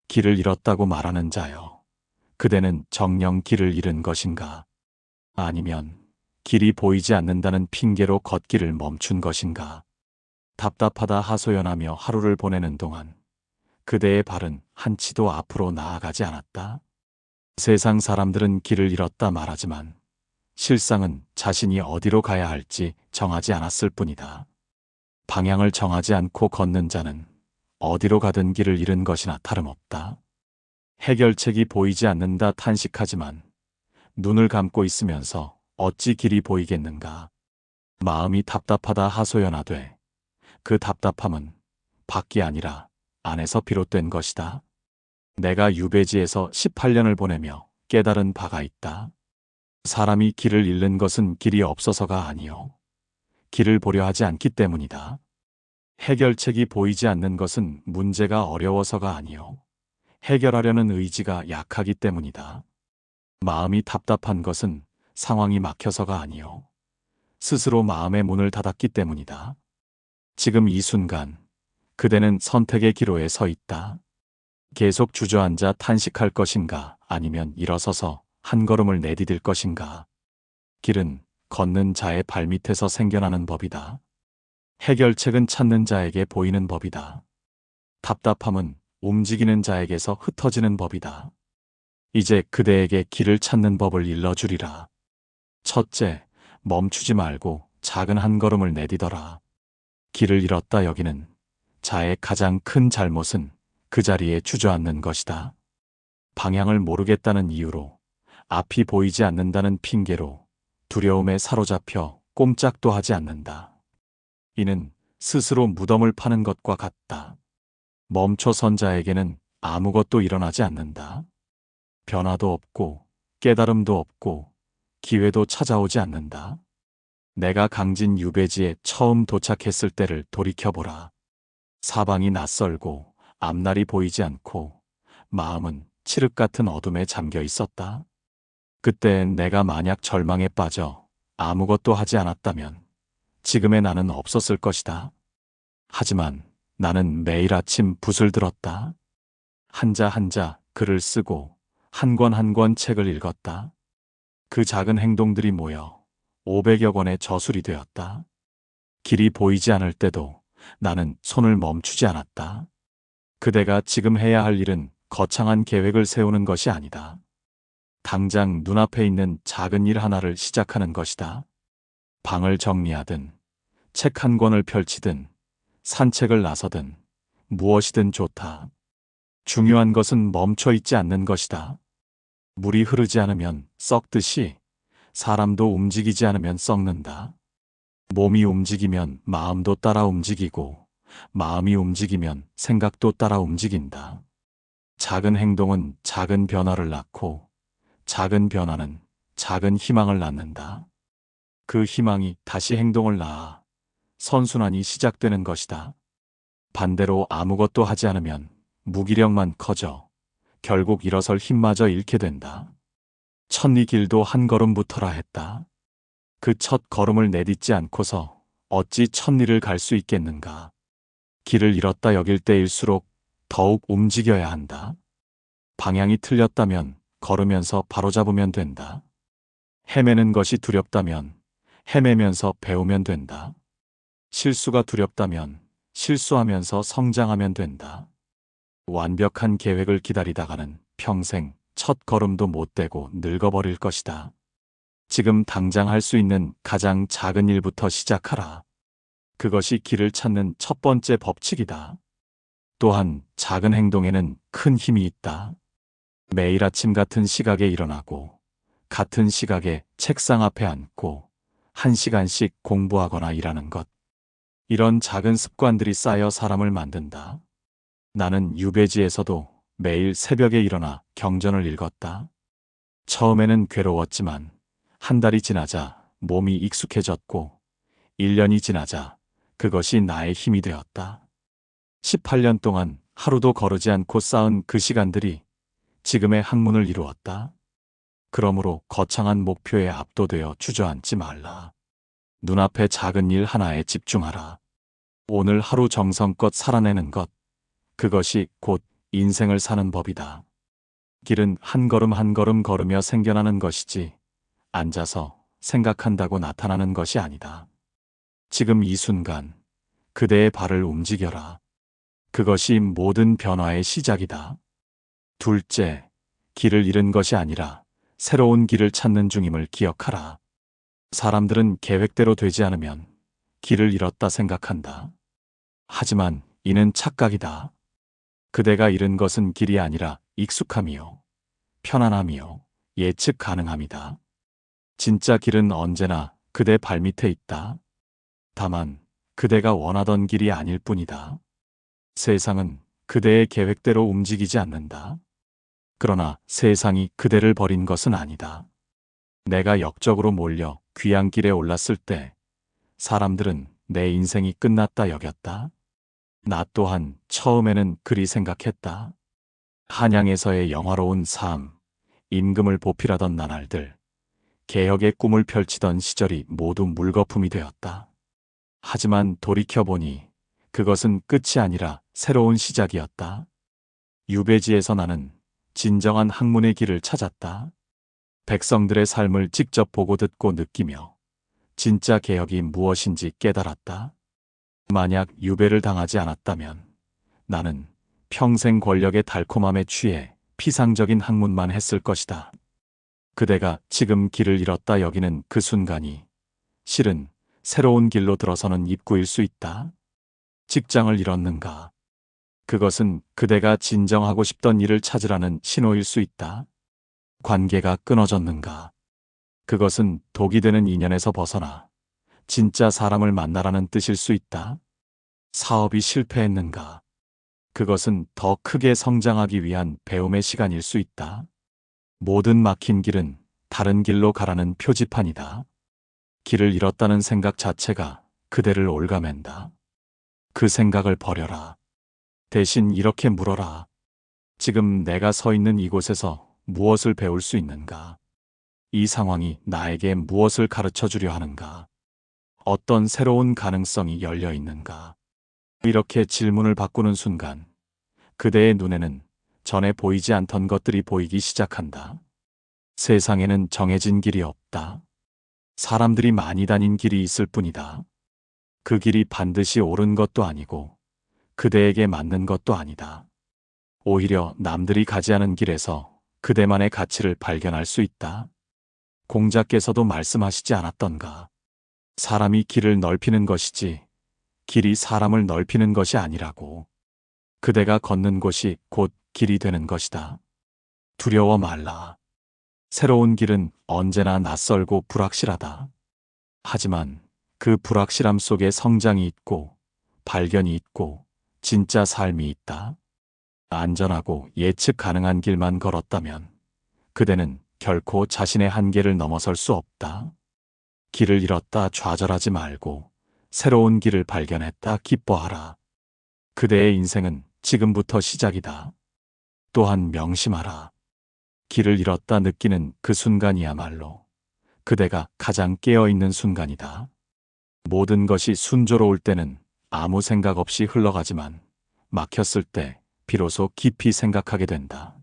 길을 잃었다고 말하는 자여. 그대는 정녕 길을 잃은 것인가? 아니면 길이 보이지 않는다는 핑계로 걷기를 멈춘 것인가? 답답하다 하소연하며 하루를 보내는 동안 그대의 발은 한치도 앞으로 나아가지 않았다. 세상 사람들은 길을 잃었다 말하지만 실상은 자신이 어디로 가야 할지 정하지 않았을 뿐이다. 방향을 정하지 않고 걷는 자는 어디로 가든 길을 잃은 것이나 다름없다. 해결책이 보이지 않는다 탄식하지만 눈을 감고 있으면서 어찌 길이 보이겠는가. 마음이 답답하다 하소연하되 그 답답함은 밖이 아니라 안에서 비롯된 것이다. 내가 유배지에서 18년을 보내며 깨달은 바가 있다. 사람이 길을 잃는 것은 길이 없어서가 아니요, 길을 보려 하지 않기 때문이다. 해결책이 보이지 않는 것은 문제가 어려워서가 아니요, 해결하려는 의지가 약하기 때문이다. 마음이 답답한 것은 상황이 막혀서가 아니요, 스스로 마음의 문을 닫았기 때문이다. 지금 이 순간 그대는 선택의 기로에 서 있다. 계속 주저앉아 탄식할 것인가, 아니면 일어서서 한 걸음을 내디딜 것인가. 길은 걷는 자의 발밑에서 생겨나는 법이다. 해결책은 찾는 자에게 보이는 법이다. 답답함은 움직이는 자에게서 흩어지는 법이다. 이제 그대에게 길을 찾는 법을 일러주리라. 첫째, 멈추지 말고 작은 한 걸음을 내디더라. 길을 잃었다 여기는 자의 가장 큰 잘못은 그 자리에 주저앉는 것이다. 방향을 모르겠다는 이유로, 앞이 보이지 않는다는 핑계로 두려움에 사로잡혀 꼼짝도 하지 않는다. 이는 스스로 무덤을 파는 것과 같다. 멈춰선 자에게는 아무것도 일어나지 않는다. 변화도 없고 깨달음도 없고 기회도 찾아오지 않는다. 내가 강진 유배지에 처음 도착했을 때를 돌이켜보라. 사방이 낯설고 앞날이 보이지 않고 마음은 칠흑 같은 어둠에 잠겨 있었다. 그때 내가 만약 절망에 빠져 아무것도 하지 않았다면 지금의 나는 없었을 것이다. 하지만 나는 매일 아침 붓을 들었다. 한자 한자 글을 쓰고 한 권 한 권 책을 읽었다. 그 작은 행동들이 모여 500여 권의 저술이 되었다. 길이 보이지 않을 때도 나는 손을 멈추지 않았다. 그대가 지금 해야 할 일은 거창한 계획을 세우는 것이 아니다. 당장 눈앞에 있는 작은 일 하나를 시작하는 것이다. 방을 정리하든, 책 한 권을 펼치든, 산책을 나서든, 무엇이든 좋다. 중요한 것은 멈춰 있지 않는 것이다. 물이 흐르지 않으면 썩듯이 사람도 움직이지 않으면 썩는다. 몸이 움직이면 마음도 따라 움직이고, 마음이 움직이면 생각도 따라 움직인다. 작은 행동은 작은 변화를 낳고, 작은 변화는 작은 희망을 낳는다. 그 희망이 다시 행동을 낳아 선순환이 시작되는 것이다. 반대로 아무것도 하지 않으면 무기력만 커져 결국 일어설 힘마저 잃게 된다. 천리 길도 한 걸음부터라 했다. 그 첫 걸음을 내딛지 않고서 어찌 천리를 갈 수 있겠는가. 길을 잃었다 여길 때일수록 더욱 움직여야 한다. 방향이 틀렸다면 걸으면서 바로잡으면 된다. 헤매는 것이 두렵다면 헤매면서 배우면 된다. 실수가 두렵다면 실수하면서 성장하면 된다. 완벽한 계획을 기다리다가는 평생 첫 걸음도 못 떼고 늙어버릴 것이다. 지금 당장 할 수 있는 가장 작은 일부터 시작하라. 그것이 길을 찾는 첫 번째 법칙이다. 또한 작은 행동에는 큰 힘이 있다. 매일 아침 같은 시각에 일어나고 같은 시각에 책상 앞에 앉고 1시간씩 공부하거나 일하는 것. 이런 작은 습관들이 쌓여 사람을 만든다. 나는 유배지에서도 매일 새벽에 일어나 경전을 읽었다. 처음에는 괴로웠지만 한 달이 지나자 몸이 익숙해졌고 1년이 지나자 그것이 나의 힘이 되었다. 18년 동안 하루도 거르지 않고 쌓은 그 시간들이 지금의 학문을 이루었다. 그러므로 거창한 목표에 압도되어 주저앉지 말라. 눈앞의 작은 일 하나에 집중하라. 오늘 하루 정성껏 살아내는 것, 그것이 곧 인생을 사는 법이다. 길은 한 걸음 한 걸음 걸으며 생겨나는 것이지 앉아서 생각한다고 나타나는 것이 아니다. 지금 이 순간 그대의 발을 움직여라. 그것이 모든 변화의 시작이다. 둘째, 길을 잃은 것이 아니라 새로운 길을 찾는 중임을 기억하라. 사람들은 계획대로 되지 않으면 길을 잃었다 생각한다. 하지만 이는 착각이다. 그대가 잃은 것은 길이 아니라 익숙함이요, 편안함이요, 예측 가능함이다. 진짜 길은 언제나 그대 발밑에 있다. 다만 그대가 원하던 길이 아닐 뿐이다. 세상은 그대의 계획대로 움직이지 않는다. 그러나 세상이 그대를 버린 것은 아니다. 내가 역적으로 몰려 귀향길에 올랐을 때 사람들은 내 인생이 끝났다 여겼다. 나 또한 처음에는 그리 생각했다. 한양에서의 영화로운 삶, 임금을 보필하던 나날들, 개혁의 꿈을 펼치던 시절이 모두 물거품이 되었다. 하지만 돌이켜보니 그것은 끝이 아니라 새로운 시작이었다. 유배지에서 나는 진정한 학문의 길을 찾았다. 백성들의 삶을 직접 보고 듣고 느끼며 진짜 개혁이 무엇인지 깨달았다. 만약 유배를 당하지 않았다면 나는 평생 권력의 달콤함에 취해 피상적인 학문만 했을 것이다. 그대가 지금 길을 잃었다 여기는 그 순간이 실은 새로운 길로 들어서는 입구일 수 있다. 직장을 잃었는가? 그것은 그대가 진정하고 싶던 일을 찾으라는 신호일 수 있다. 관계가 끊어졌는가? 그것은 독이 되는 인연에서 벗어나 진짜 사람을 만나라는 뜻일 수 있다. 사업이 실패했는가? 그것은 더 크게 성장하기 위한 배움의 시간일 수 있다. 모든 막힌 길은 다른 길로 가라는 표지판이다. 길을 잃었다는 생각 자체가 그대를 올가맨다. 그 생각을 버려라. 대신 이렇게 물어라. 지금 내가 서 있는 이곳에서 무엇을 배울 수 있는가? 이 상황이 나에게 무엇을 가르쳐 주려 하는가? 어떤 새로운 가능성이 열려 있는가? 이렇게 질문을 바꾸는 순간 그대의 눈에는 전에 보이지 않던 것들이 보이기 시작한다. 세상에는 정해진 길이 없다. 사람들이 많이 다닌 길이 있을 뿐이다. 그 길이 반드시 옳은 것도 아니고 그대에게 맞는 것도 아니다. 오히려 남들이 가지 않은 길에서 그대만의 가치를 발견할 수 있다. 공자께서도 말씀하시지 않았던가? 사람이 길을 넓히는 것이지 길이 사람을 넓히는 것이 아니라고. 그대가 걷는 곳이 곧 길이 되는 것이다. 두려워 말라. 새로운 길은 언제나 낯설고 불확실하다. 하지만 그 불확실함 속에 성장이 있고 발견이 있고 진짜 삶이 있다. 안전하고 예측 가능한 길만 걸었다면 그대는 결코 자신의 한계를 넘어설 수 없다. 길을 잃었다 좌절하지 말고 새로운 길을 발견했다 기뻐하라. 그대의 인생은 지금부터 시작이다. 또한 명심하라. 길을 잃었다 느끼는 그 순간이야말로 그대가 가장 깨어있는 순간이다. 모든 것이 순조로울 때는 아무 생각 없이 흘러가지만 막혔을 때 비로소 깊이 생각하게 된다.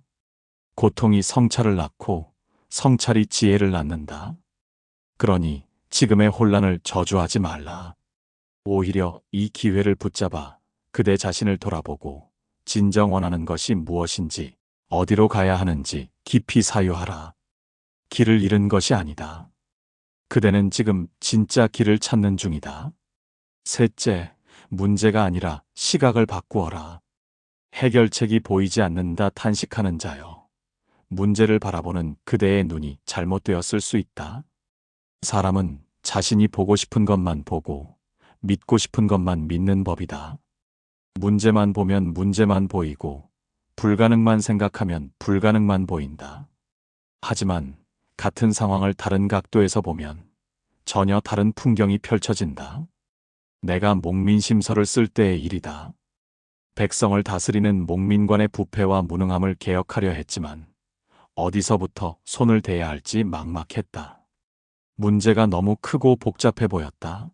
고통이 성찰을 낳고 성찰이 지혜를 낳는다. 그러니 지금의 혼란을 저주하지 말라. 오히려 이 기회를 붙잡아 그대 자신을 돌아보고 진정 원하는 것이 무엇인지 어디로 가야 하는지 깊이 사유하라. 길을 잃은 것이 아니다. 그대는 지금 진짜 길을 찾는 중이다. 셋째, 문제가 아니라 시각을 바꾸어라. 해결책이 보이지 않는다 탄식하는 자여. 문제를 바라보는 그대의 눈이 잘못되었을 수 있다. 사람은 자신이 보고 싶은 것만 보고 믿고 싶은 것만 믿는 법이다. 문제만 보면 문제만 보이고 불가능만 생각하면 불가능만 보인다. 하지만 같은 상황을 다른 각도에서 보면 전혀 다른 풍경이 펼쳐진다. 내가 목민심서를 쓸 때의 일이다. 백성을 다스리는 목민관의 부패와 무능함을 개혁하려 했지만 어디서부터 손을 대야 할지 막막했다. 문제가 너무 크고 복잡해 보였다.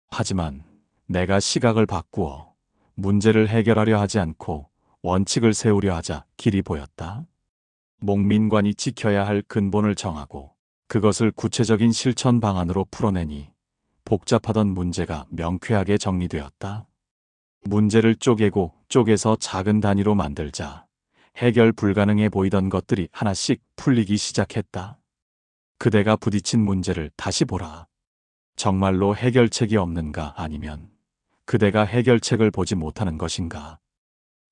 하지만 내가 시각을 바꾸어 문제를 해결하려 하지 않고 원칙을 세우려 하자 길이 보였다. 목민관이 지켜야 할 근본을 정하고 그것을 구체적인 실천 방안으로 풀어내니 복잡하던 문제가 명쾌하게 정리되었다. 문제를 쪼개고 쪼개서 작은 단위로 만들자 해결 불가능해 보이던 것들이 하나씩 풀리기 시작했다. 그대가 부딪힌 문제를 다시 보라. 정말로 해결책이 없는가 아니면 그대가 해결책을 보지 못하는 것인가?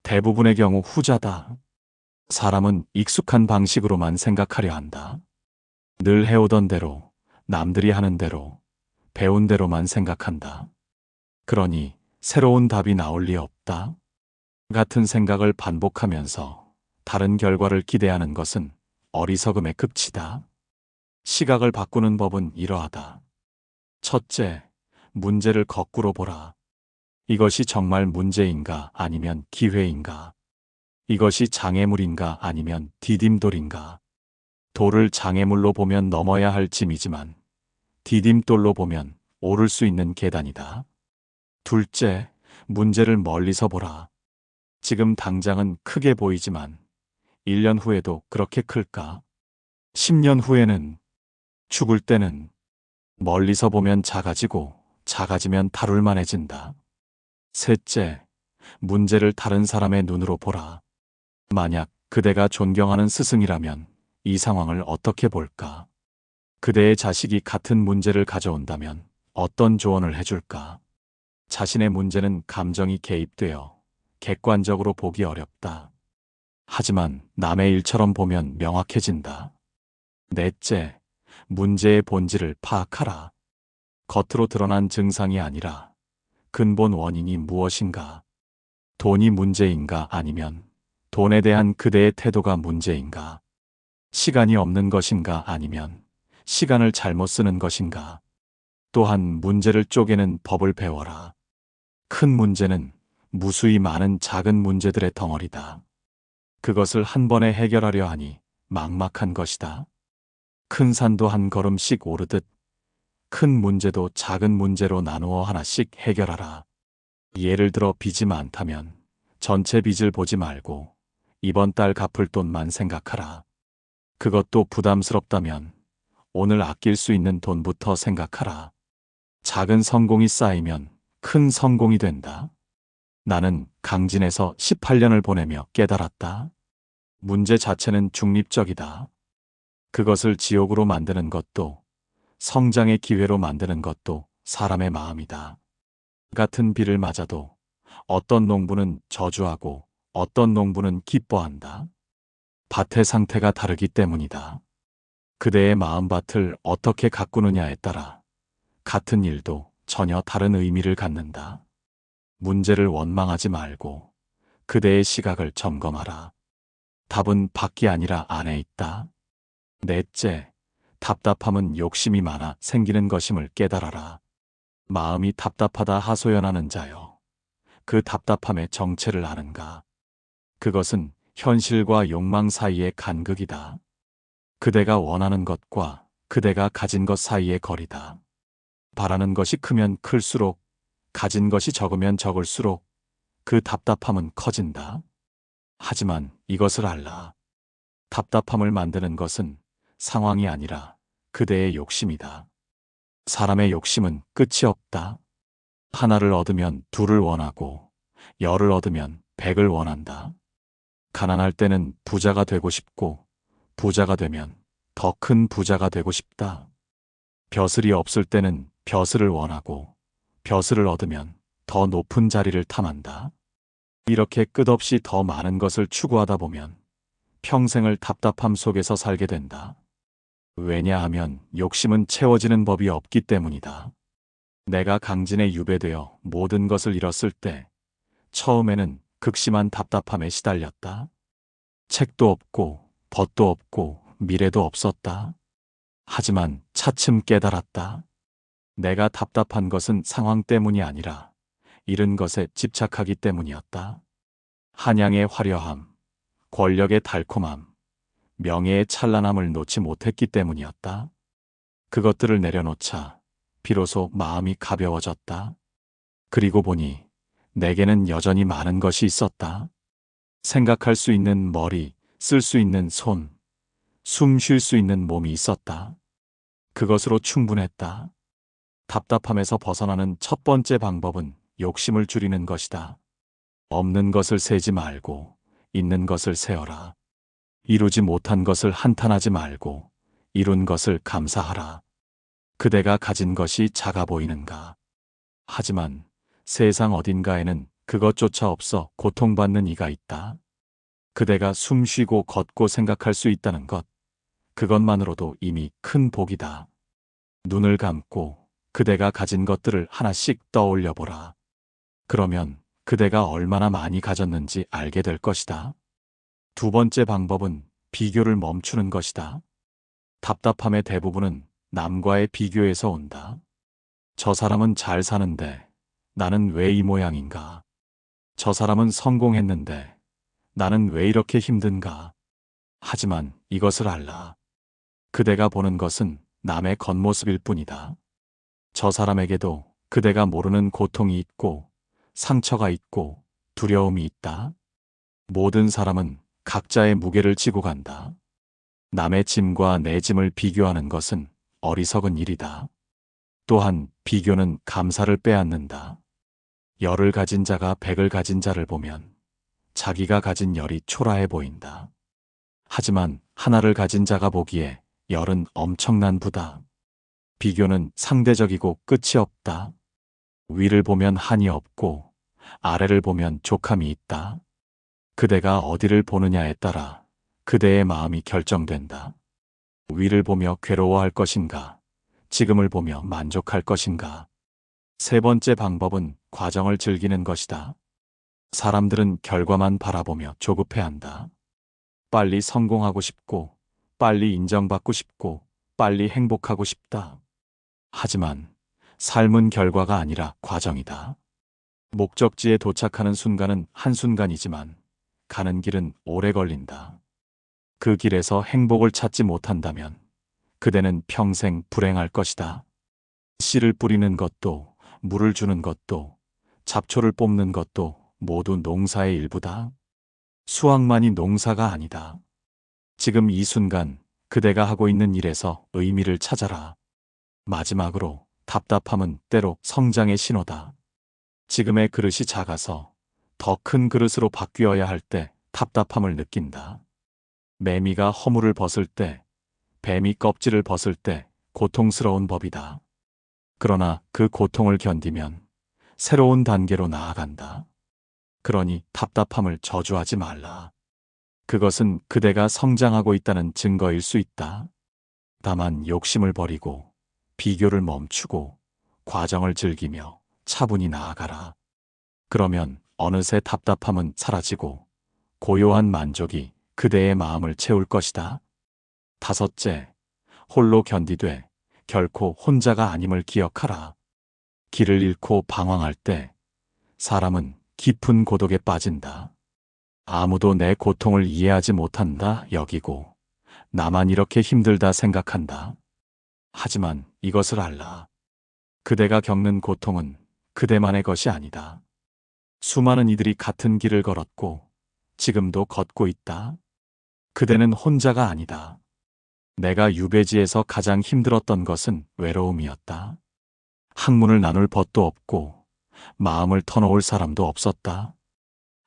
대부분의 경우 후자다. 사람은 익숙한 방식으로만 생각하려 한다. 늘 해오던 대로, 남들이 하는 대로, 배운 대로만 생각한다. 그러니 새로운 답이 나올 리 없다. 같은 생각을 반복하면서 다른 결과를 기대하는 것은 어리석음의 극치다. 시각을 바꾸는 법은 이러하다. 첫째, 문제를 거꾸로 보라. 이것이 정말 문제인가 아니면 기회인가? 이것이 장애물인가 아니면 디딤돌인가? 돌을 장애물로 보면 넘어야 할 짐이지만 디딤돌로 보면 오를 수 있는 계단이다. 둘째, 문제를 멀리서 보라. 지금 당장은 크게 보이지만 1년 후에도 그렇게 클까? 10년 후에는? 죽을 때는? 멀리서 보면 작아지고 작아지면 다룰 만해진다. 셋째, 문제를 다른 사람의 눈으로 보라. 만약 그대가 존경하는 스승이라면 이 상황을 어떻게 볼까? 그대의 자식이 같은 문제를 가져온다면 어떤 조언을 해줄까? 자신의 문제는 감정이 개입되어 객관적으로 보기 어렵다. 하지만 남의 일처럼 보면 명확해진다. 넷째, 문제의 본질을 파악하라. 겉으로 드러난 증상이 아니라 근본 원인이 무엇인가? 돈이 문제인가 아니면 돈에 대한 그대의 태도가 문제인가? 시간이 없는 것인가 아니면 시간을 잘못 쓰는 것인가? 또한 문제를 쪼개는 법을 배워라. 큰 문제는 무수히 많은 작은 문제들의 덩어리다. 그것을 한 번에 해결하려 하니 막막한 것이다. 큰 산도 한 걸음씩 오르듯 큰 문제도 작은 문제로 나누어 하나씩 해결하라. 예를 들어 빚이 많다면 전체 빚을 보지 말고 이번 달 갚을 돈만 생각하라. 그것도 부담스럽다면 오늘 아낄 수 있는 돈부터 생각하라. 작은 성공이 쌓이면 큰 성공이 된다. 나는 강진에서 18년을 보내며 깨달았다. 문제 자체는 중립적이다. 그것을 지옥으로 만드는 것도 성장의 기회로 만드는 것도 사람의 마음이다. 같은 비를 맞아도 어떤 농부는 저주하고 어떤 농부는 기뻐한다. 밭의 상태가 다르기 때문이다. 그대의 마음밭을 어떻게 가꾸느냐에 따라 같은 일도 전혀 다른 의미를 갖는다. 문제를 원망하지 말고 그대의 시각을 점검하라. 답은 밖이 아니라 안에 있다. 넷째, 답답함은 욕심이 많아 생기는 것임을 깨달아라. 마음이 답답하다 하소연하는 자여. 그 답답함의 정체를 아는가? 그것은 현실과 욕망 사이의 간극이다. 그대가 원하는 것과 그대가 가진 것 사이의 거리다. 바라는 것이 크면 클수록, 가진 것이 적으면 적을수록 그 답답함은 커진다. 하지만 이것을 알라. 답답함을 만드는 것은 상황이 아니라 그대의 욕심이다. 사람의 욕심은 끝이 없다. 하나를 얻으면 둘을 원하고 열을 얻으면 백을 원한다. 가난할 때는 부자가 되고 싶고 부자가 되면 더 큰 부자가 되고 싶다. 벼슬이 없을 때는 벼슬을 원하고 벼슬을 얻으면 더 높은 자리를 탐한다. 이렇게 끝없이 더 많은 것을 추구하다 보면 평생을 답답함 속에서 살게 된다. 왜냐하면 욕심은 채워지는 법이 없기 때문이다. 내가 강진에 유배되어 모든 것을 잃었을 때 처음에는 극심한 답답함에 시달렸다. 책도 없고 벗도 없고 미래도 없었다. 하지만 차츰 깨달았다. 내가 답답한 것은 상황 때문이 아니라 잃은 것에 집착하기 때문이었다. 한양의 화려함, 권력의 달콤함, 명예의 찬란함을 놓지 못했기 때문이었다. 그것들을 내려놓자 비로소 마음이 가벼워졌다. 그리고 보니 내게는 여전히 많은 것이 있었다. 생각할 수 있는 머리, 쓸 수 있는 손, 숨 쉴 수 있는 몸이 있었다. 그것으로 충분했다. 답답함에서 벗어나는 첫 번째 방법은 욕심을 줄이는 것이다. 없는 것을 세지 말고 있는 것을 세어라. 이루지 못한 것을 한탄하지 말고 이룬 것을 감사하라. 그대가 가진 것이 작아 보이는가? 하지만 세상 어딘가에는 그것조차 없어 고통받는 이가 있다. 그대가 숨 쉬고 걷고 생각할 수 있다는 것, 그것만으로도 이미 큰 복이다. 눈을 감고 그대가 가진 것들을 하나씩 떠올려 보라. 그러면 그대가 얼마나 많이 가졌는지 알게 될 것이다. 두 번째 방법은 비교를 멈추는 것이다. 답답함의 대부분은 남과의 비교에서 온다. 저 사람은 잘 사는데 나는 왜 이 모양인가? 저 사람은 성공했는데 나는 왜 이렇게 힘든가? 하지만 이것을 알라. 그대가 보는 것은 남의 겉모습일 뿐이다. 저 사람에게도 그대가 모르는 고통이 있고 상처가 있고 두려움이 있다. 모든 사람은 각자의 무게를 지고 간다. 남의 짐과 내 짐을 비교하는 것은 어리석은 일이다. 또한 비교는 감사를 빼앗는다. 열을 가진 자가 백을 가진 자를 보면 자기가 가진 열이 초라해 보인다. 하지만 하나를 가진 자가 보기에 열은 엄청난 부다. 비교는 상대적이고 끝이 없다. 위를 보면 한이 없고 아래를 보면 족함이 있다. 그대가 어디를 보느냐에 따라 그대의 마음이 결정된다. 위를 보며 괴로워할 것인가? 지금을 보며 만족할 것인가? 세 번째 방법은 과정을 즐기는 것이다. 사람들은 결과만 바라보며 조급해한다. 빨리 성공하고 싶고, 빨리 인정받고 싶고, 빨리 행복하고 싶다. 하지만 삶은 결과가 아니라 과정이다. 목적지에 도착하는 순간은 한순간이지만 가는 길은 오래 걸린다. 그 길에서 행복을 찾지 못한다면 그대는 평생 불행할 것이다. 씨를 뿌리는 것도, 물을 주는 것도, 잡초를 뽑는 것도 모두 농사의 일부다. 수확만이 농사가 아니다. 지금 이 순간 그대가 하고 있는 일에서 의미를 찾아라. 마지막으로 답답함은 때로 성장의 신호다. 지금의 그릇이 작아서 더 큰 그릇으로 바뀌어야 할 때 답답함을 느낀다. 매미가 허물을 벗을 때, 뱀이 껍질을 벗을 때 고통스러운 법이다. 그러나 그 고통을 견디면 새로운 단계로 나아간다. 그러니 답답함을 저주하지 말라. 그것은 그대가 성장하고 있다는 증거일 수 있다. 다만 욕심을 버리고 비교를 멈추고 과정을 즐기며 차분히 나아가라. 그러면 어느새 답답함은 사라지고 고요한 만족이 그대의 마음을 채울 것이다. 다섯째, 홀로 견디되 결코 혼자가 아님을 기억하라. 길을 잃고 방황할 때 사람은 깊은 고독에 빠진다. 아무도 내 고통을 이해하지 못한다 여기고 나만 이렇게 힘들다 생각한다. 하지만 이것을 알라. 그대가 겪는 고통은 그대만의 것이 아니다. 수많은 이들이 같은 길을 걸었고 지금도 걷고 있다. 그대는 혼자가 아니다. 내가 유배지에서 가장 힘들었던 것은 외로움이었다. 학문을 나눌 벗도 없고 마음을 터놓을 사람도 없었다.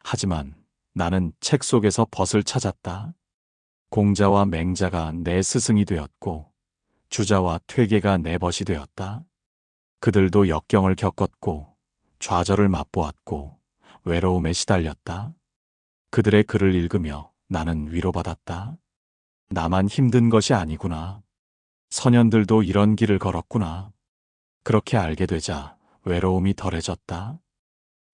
하지만 나는 책 속에서 벗을 찾았다. 공자와 맹자가 내 스승이 되었고 주자와 퇴계가 내 벗이 되었다. 그들도 역경을 겪었고 좌절을 맛보았고 외로움에 시달렸다. 그들의 글을 읽으며 나는 위로받았다. 나만 힘든 것이 아니구나. 선현들도 이런 길을 걸었구나. 그렇게 알게 되자 외로움이 덜해졌다.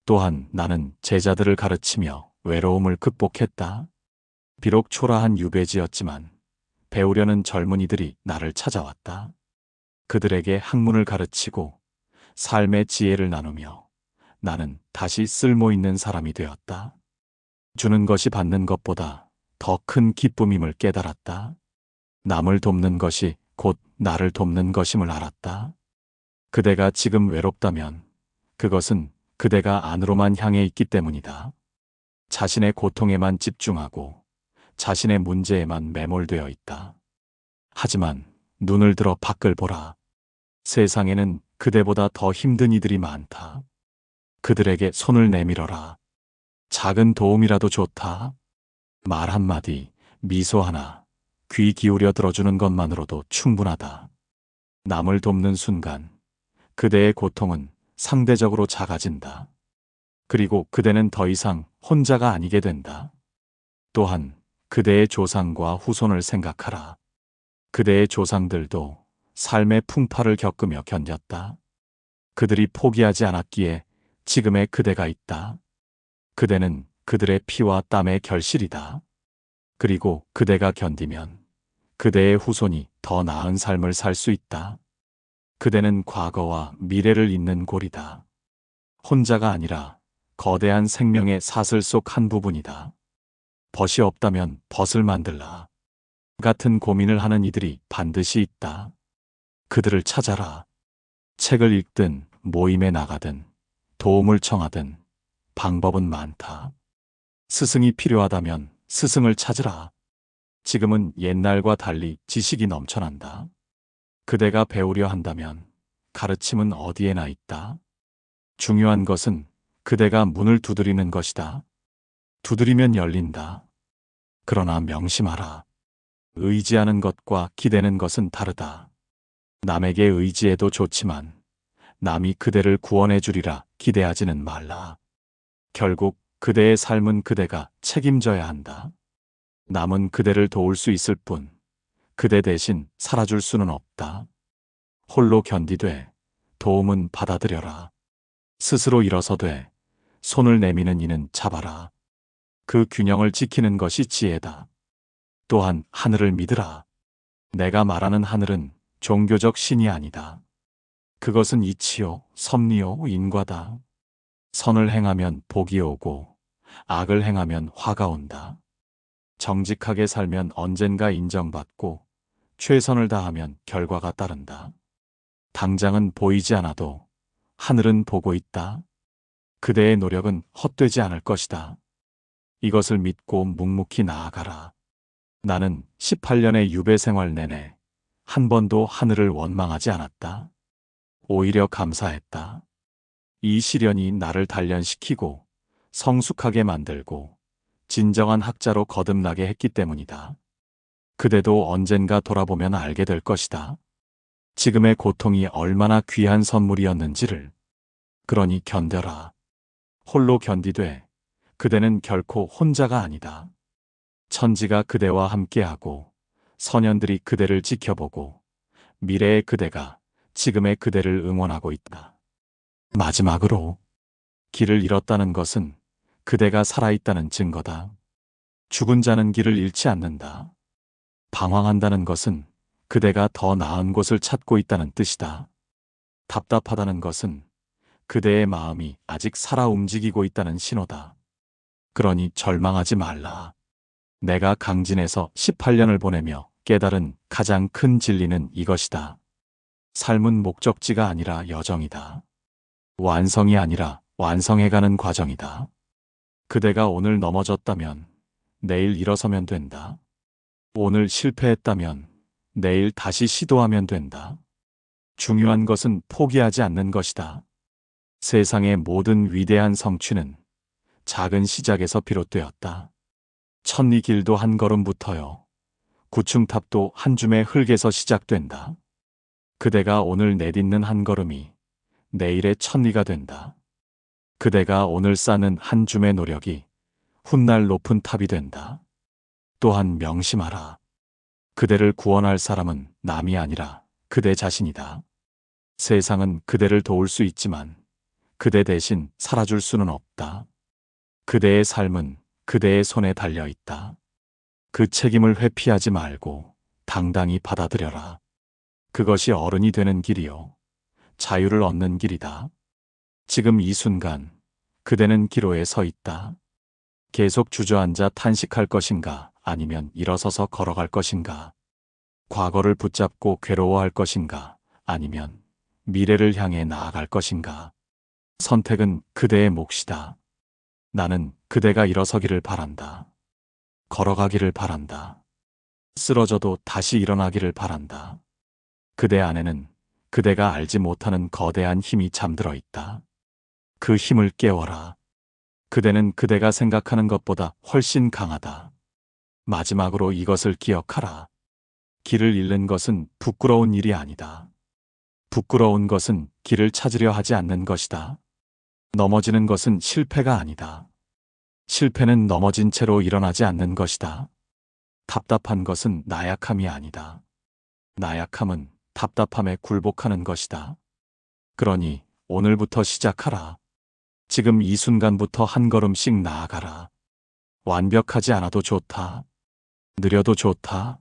또한 나는 제자들을 가르치며 외로움을 극복했다. 비록 초라한 유배지였지만 배우려는 젊은이들이 나를 찾아왔다. 그들에게 학문을 가르치고 삶의 지혜를 나누며 나는 다시 쓸모 있는 사람이 되었다. 주는 것이 받는 것보다 더 큰 기쁨임을 깨달았다. 남을 돕는 것이 곧 나를 돕는 것임을 알았다. 그대가 지금 외롭다면 그것은 그대가 안으로만 향해 있기 때문이다. 자신의 고통에만 집중하고 자신의 문제에만 매몰되어 있다. 하지만 눈을 들어 밖을 보라. 세상에는 그대보다 더 힘든 이들이 많다. 그들에게 손을 내밀어라. 작은 도움이라도 좋다. 말 한마디, 미소 하나, 귀 기울여 들어주는 것만으로도 충분하다. 남을 돕는 순간 그대의 고통은 상대적으로 작아진다. 그리고 그대는 더 이상 혼자가 아니게 된다. 또한 그대의 조상과 후손을 생각하라. 그대의 조상들도 삶의 풍파를 겪으며 견뎠다. 그들이 포기하지 않았기에 지금의 그대가 있다. 그대는 그들의 피와 땀의 결실이다. 그리고 그대가 견디면 그대의 후손이 더 나은 삶을 살 수 있다. 그대는 과거와 미래를 잇는 고리다. 혼자가 아니라 거대한 생명의 사슬 속 한 부분이다. 벗이 없다면 벗을 만들라. 같은 고민을 하는 이들이 반드시 있다. 그들을 찾아라. 책을 읽든 모임에 나가든 도움을 청하든 방법은 많다. 스승이 필요하다면 스승을 찾으라. 지금은 옛날과 달리 지식이 넘쳐난다. 그대가 배우려 한다면 가르침은 어디에나 있다. 중요한 것은 그대가 문을 두드리는 것이다. 두드리면 열린다. 그러나 명심하라. 의지하는 것과 기대는 것은 다르다. 남에게 의지해도 좋지만 남이 그대를 구원해 주리라 기대하지는 말라. 결국 그대의 삶은 그대가 책임져야 한다. 남은 그대를 도울 수 있을 뿐 그대 대신 살아줄 수는 없다. 홀로 견디되 도움은 받아들여라. 스스로 일어서되 손을 내미는 이는 잡아라. 그 균형을 지키는 것이 지혜다. 또한 하늘을 믿으라. 내가 말하는 하늘은 종교적 신이 아니다. 그것은 이치요, 섭리요, 인과다. 선을 행하면 복이 오고 악을 행하면 화가 온다. 정직하게 살면 언젠가 인정받고 최선을 다하면 결과가 따른다. 당장은 보이지 않아도 하늘은 보고 있다. 그대의 노력은 헛되지 않을 것이다. 이것을 믿고 묵묵히 나아가라. 나는 18년의 유배 생활 내내 한 번도 하늘을 원망하지 않았다. 오히려 감사했다. 이 시련이 나를 단련시키고 성숙하게 만들고 진정한 학자로 거듭나게 했기 때문이다. 그대도 언젠가 돌아보면 알게 될 것이다. 지금의 고통이 얼마나 귀한 선물이었는지를. 그러니 견뎌라. 홀로 견디되 그대는 결코 혼자가 아니다. 천지가 그대와 함께하고 선현들이 그대를 지켜보고 미래의 그대가 지금의 그대를 응원하고 있다. 마지막으로 길을 잃었다는 것은 그대가 살아있다는 증거다. 죽은 자는 길을 잃지 않는다. 방황한다는 것은 그대가 더 나은 곳을 찾고 있다는 뜻이다. 답답하다는 것은 그대의 마음이 아직 살아 움직이고 있다는 신호다. 그러니 절망하지 말라. 내가 강진에서 18년을 보내며 깨달은 가장 큰 진리는 이것이다. 삶은 목적지가 아니라 여정이다. 완성이 아니라 완성해가는 과정이다. 그대가 오늘 넘어졌다면 내일 일어서면 된다. 오늘 실패했다면 내일 다시 시도하면 된다. 중요한 것은 포기하지 않는 것이다. 세상의 모든 위대한 성취는 작은 시작에서 비롯되었다. 천리 길도 한 걸음부터요. 구층탑도 한 줌의 흙에서 시작된다. 그대가 오늘 내딛는 한 걸음이 내일의 천리가 된다. 그대가 오늘 쌓는 한 줌의 노력이 훗날 높은 탑이 된다. 또한 명심하라. 그대를 구원할 사람은 남이 아니라 그대 자신이다. 세상은 그대를 도울 수 있지만 그대 대신 살아줄 수는 없다. 그대의 삶은 그대의 손에 달려 있다. 그 책임을 회피하지 말고 당당히 받아들여라. 그것이 어른이 되는 길이요. 자유를 얻는 길이다. 지금 이 순간 그대는 기로에 서 있다. 계속 주저앉아 탄식할 것인가 아니면 일어서서 걸어갈 것인가. 과거를 붙잡고 괴로워할 것인가 아니면 미래를 향해 나아갈 것인가. 선택은 그대의 몫이다. 나는 그대가 일어서기를 바란다. 걸어가기를 바란다. 쓰러져도 다시 일어나기를 바란다. 그대 안에는 그대가 알지 못하는 거대한 힘이 잠들어 있다. 그 힘을 깨워라. 그대는 그대가 생각하는 것보다 훨씬 강하다. 마지막으로 이것을 기억하라. 길을 잃는 것은 부끄러운 일이 아니다. 부끄러운 것은 길을 찾으려 하지 않는 것이다. 넘어지는 것은 실패가 아니다. 실패는 넘어진 채로 일어나지 않는 것이다. 답답한 것은 나약함이 아니다. 나약함은 답답함에 굴복하는 것이다. 그러니 오늘부터 시작하라. 지금 이 순간부터 한 걸음씩 나아가라. 완벽하지 않아도 좋다. 느려도 좋다.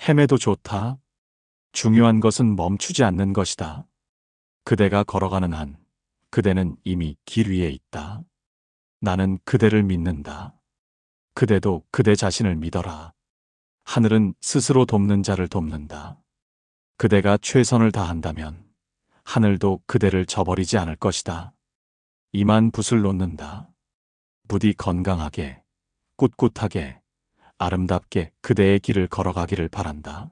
헤매도 좋다. 중요한 것은 멈추지 않는 것이다. 그대가 걸어가는 한 그대는 이미 길 위에 있다. 나는 그대를 믿는다. 그대도 그대 자신을 믿어라. 하늘은 스스로 돕는 자를 돕는다. 그대가 최선을 다한다면 하늘도 그대를 저버리지 않을 것이다. 이만 붓을 놓는다. 부디 건강하게, 꿋꿋하게, 아름답게 그대의 길을 걸어가기를 바란다.